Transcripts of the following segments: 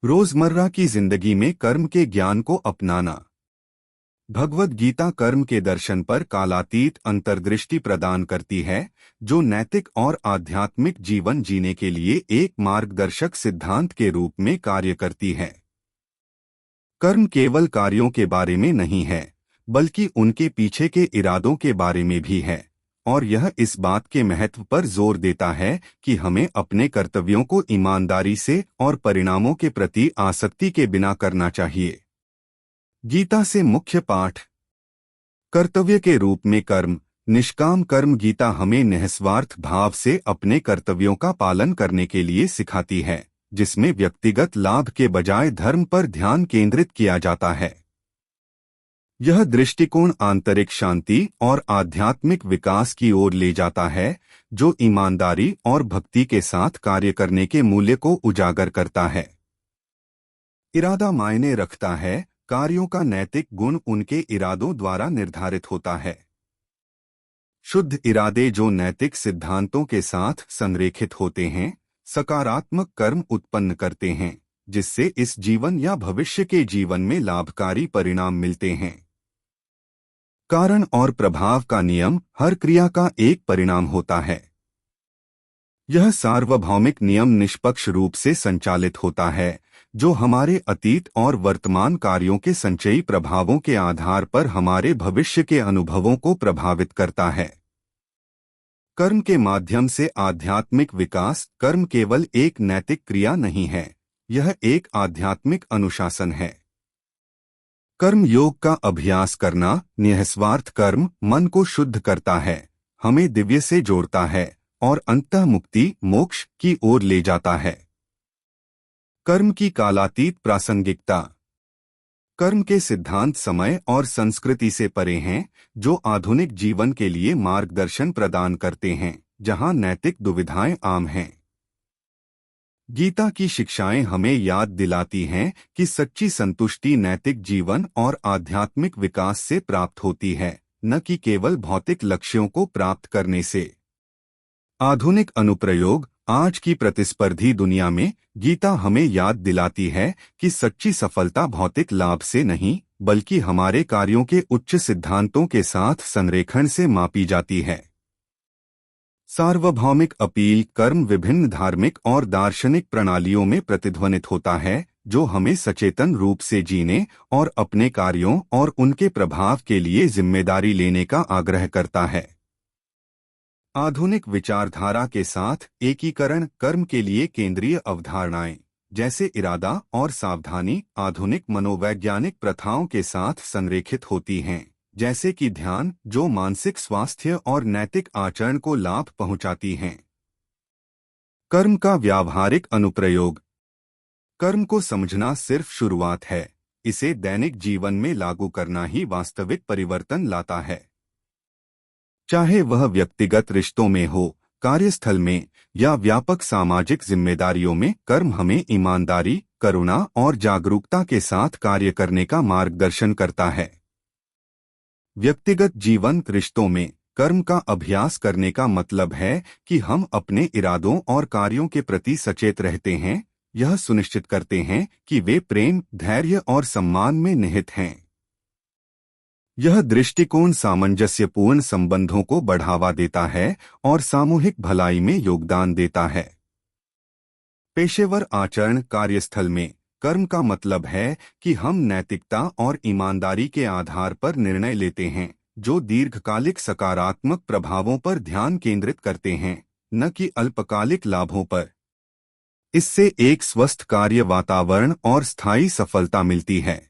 रोजमर्रा की जिंदगी में कर्म के ज्ञान को अपनाना। भगवद गीता कर्म के दर्शन पर कालातीत अंतर्दृष्टि प्रदान करती है, जो नैतिक और आध्यात्मिक जीवन जीने के लिए एक मार्गदर्शक सिद्धांत के रूप में कार्य करती है। कर्म केवल कार्यों के बारे में नहीं है, बल्कि उनके पीछे के इरादों के बारे में भी है, और यह इस बात के महत्व पर जोर देता है कि हमें अपने कर्तव्यों को ईमानदारी से और परिणामों के प्रति आसक्ति के बिना करना चाहिए। गीता से मुख्य पाठ। कर्तव्य के रूप में कर्म। निष्काम कर्म गीता हमें निस्वार्थ भाव से अपने कर्तव्यों का पालन करने के लिए सिखाती है, जिसमें व्यक्तिगत लाभ के बजाय धर्म पर ध्यान केंद्रित किया जाता है। यह दृष्टिकोण आंतरिक शांति और आध्यात्मिक विकास की ओर ले जाता है, जो ईमानदारी और भक्ति के साथ कार्य करने के मूल्य को उजागर करता है। इरादा मायने रखता है। कार्यों का नैतिक गुण उनके इरादों द्वारा निर्धारित होता है। शुद्ध इरादे जो नैतिक सिद्धांतों के साथ संरेखित होते हैं, सकारात्मक कर्म उत्पन्न करते हैं, जिससे इस जीवन या भविष्य के जीवन में लाभकारी परिणाम मिलते हैं। कारण और प्रभाव का नियम। हर क्रिया का एक परिणाम होता है। यह सार्वभौमिक नियम निष्पक्ष रूप से संचालित होता है, जो हमारे अतीत और वर्तमान कार्यों के संचयी प्रभावों के आधार पर हमारे भविष्य के अनुभवों को प्रभावित करता है। कर्म के माध्यम से आध्यात्मिक विकास। कर्म केवल एक नैतिक क्रिया नहीं है, यह एक आध्यात्मिक अनुशासन है। कर्म योग का अभ्यास करना। निस्वार्थ कर्म मन को शुद्ध करता है, हमें दिव्य से जोड़ता है और अंततः मुक्ति मोक्ष की ओर ले जाता है। कर्म की कालातीत प्रासंगिकता। कर्म के सिद्धांत समय और संस्कृति से परे हैं, जो आधुनिक जीवन के लिए मार्गदर्शन प्रदान करते हैं, जहां नैतिक दुविधाएं आम हैं। गीता की शिक्षाएं हमें याद दिलाती हैं कि सच्ची संतुष्टि नैतिक जीवन और आध्यात्मिक विकास से प्राप्त होती है, न कि केवल भौतिक लक्ष्यों को प्राप्त करने से। आधुनिक अनुप्रयोग। आज की प्रतिस्पर्धी दुनिया में गीता हमें याद दिलाती है कि सच्ची सफलता भौतिक लाभ से नहीं, बल्कि हमारे कार्यों के उच्च सिद्धांतों के साथ संरेखण से मापी जाती है। सार्वभौमिक अपील। कर्म विभिन्न धार्मिक और दार्शनिक प्रणालियों में प्रतिध्वनित होता है, जो हमें सचेतन रूप से जीने और अपने कार्यों और उनके प्रभाव के लिए जिम्मेदारी लेने का आग्रह करता है। आधुनिक विचारधारा के साथ एकीकरण। कर्म के लिए केंद्रीय अवधारणाएं, जैसे इरादा और सावधानी, आधुनिक मनोवैज्ञानिक प्रथाओं के साथ संरेखित होती हैं, जैसे कि ध्यान, जो मानसिक स्वास्थ्य और नैतिक आचरण को लाभ पहुंचाती हैं। कर्म का व्यावहारिक अनुप्रयोग। कर्म को समझना सिर्फ शुरुआत है, इसे दैनिक जीवन में लागू करना ही वास्तविक परिवर्तन लाता है। चाहे वह व्यक्तिगत रिश्तों में हो, कार्यस्थल में या व्यापक सामाजिक जिम्मेदारियों में, कर्म हमें ईमानदारी, करुणा और जागरूकता के साथ कार्य करने का मार्गदर्शन करता है। व्यक्तिगत जीवन। रिश्तों में कर्म का अभ्यास करने का मतलब है कि हम अपने इरादों और कार्यों के प्रति सचेत रहते हैं, यह सुनिश्चित करते हैं कि वे प्रेम, धैर्य और सम्मान में निहित हैं। यह दृष्टिकोण सामंजस्यपूर्ण संबंधों को बढ़ावा देता है और सामूहिक भलाई में योगदान देता है। पेशेवर आचरण। कार्यस्थल में कर्म का मतलब है कि हम नैतिकता और ईमानदारी के आधार पर निर्णय लेते हैं, जो दीर्घकालिक सकारात्मक प्रभावों पर ध्यान केंद्रित करते हैं, न कि अल्पकालिक लाभों पर। इससे एक स्वस्थ कार्य वातावरण और स्थायी सफलता मिलती है।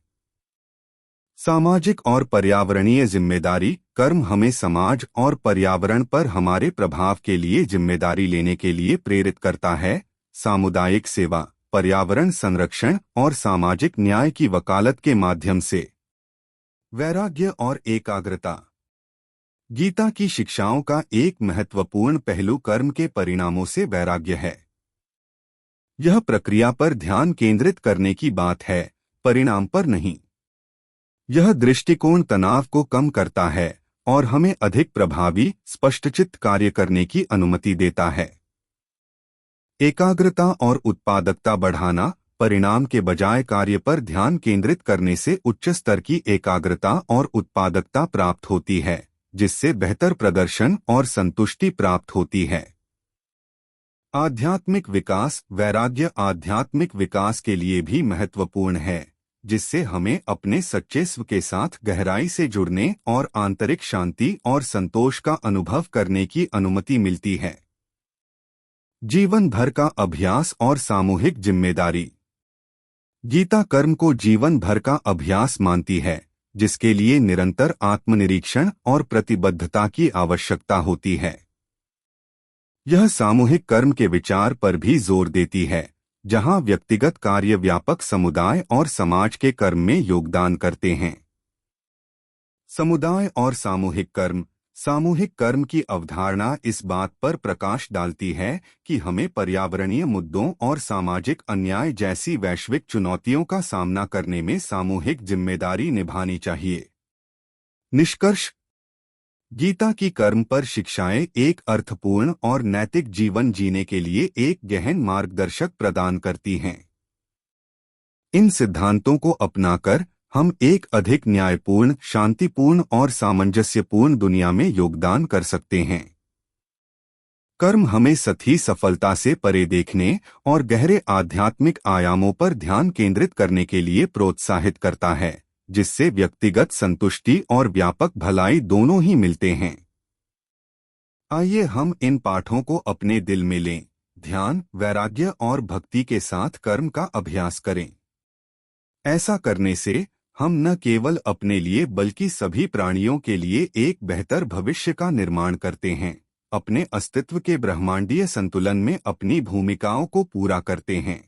सामाजिक और पर्यावरणीय जिम्मेदारी। कर्म हमें समाज और पर्यावरण पर हमारे प्रभाव के लिए जिम्मेदारी लेने के लिए प्रेरित करता है। सामुदायिक सेवा, पर्यावरण संरक्षण और सामाजिक न्याय की वकालत के माध्यम से। वैराग्य और एकाग्रता। गीता की शिक्षाओं का एक महत्वपूर्ण पहलू कर्म के परिणामों से वैराग्य है। यह प्रक्रिया पर ध्यान केंद्रित करने की बात है, परिणाम पर नहीं। यह दृष्टिकोण तनाव को कम करता है और हमें अधिक प्रभावी, स्पष्टचित्त कार्य करने की अनुमति देता है। एकाग्रता और उत्पादकता बढ़ाना। परिणाम के बजाय कार्य पर ध्यान केंद्रित करने से उच्च स्तर की एकाग्रता और उत्पादकता प्राप्त होती है, जिससे बेहतर प्रदर्शन और संतुष्टि प्राप्त होती है। आध्यात्मिक विकास वैराग्य आध्यात्मिक विकास के लिए भी महत्वपूर्ण है, जिससे हमें अपने सच्चे स्व के साथ गहराई से जुड़ने और आंतरिक शांति और संतोष का अनुभव करने की अनुमति मिलती है। जीवन भर का अभ्यास और सामूहिक जिम्मेदारी। गीता कर्म को जीवन भर का अभ्यास मानती है, जिसके लिए निरंतर आत्मनिरीक्षण और प्रतिबद्धता की आवश्यकता होती है। यह सामूहिक कर्म के विचार पर भी जोर देती है, जहां व्यक्तिगत कार्य व्यापक समुदाय और समाज के कर्म में योगदान करते हैं। समुदाय और सामूहिक कर्म की अवधारणा इस बात पर प्रकाश डालती है कि हमें पर्यावरणीय मुद्दों और सामाजिक अन्याय जैसी वैश्विक चुनौतियों का सामना करने में सामूहिक जिम्मेदारी निभानी चाहिए। निष्कर्ष: गीता की कर्म पर शिक्षाएं एक अर्थपूर्ण और नैतिक जीवन जीने के लिए एक गहन मार्गदर्शक प्रदान करती हैं। इन सिद्धांतों को अपनाकर हम एक अधिक न्यायपूर्ण, शांतिपूर्ण और सामंजस्यपूर्ण दुनिया में योगदान कर सकते हैं। कर्म हमें सतही सफलता से परे देखने और गहरे आध्यात्मिक आयामों पर ध्यान केंद्रित करने के लिए प्रोत्साहित करता है, जिससे व्यक्तिगत संतुष्टि और व्यापक भलाई दोनों ही मिलते हैं। आइए हम इन पाठों को अपने दिल में लें, ध्यान, वैराग्य और भक्ति के साथ कर्म का अभ्यास करें। ऐसा करने से हम न केवल अपने लिए बल्कि सभी प्राणियों के लिए एक बेहतर भविष्य का निर्माण करते हैं, अपने अस्तित्व के ब्रह्मांडीय संतुलन में अपनी भूमिकाओं को पूरा करते हैं।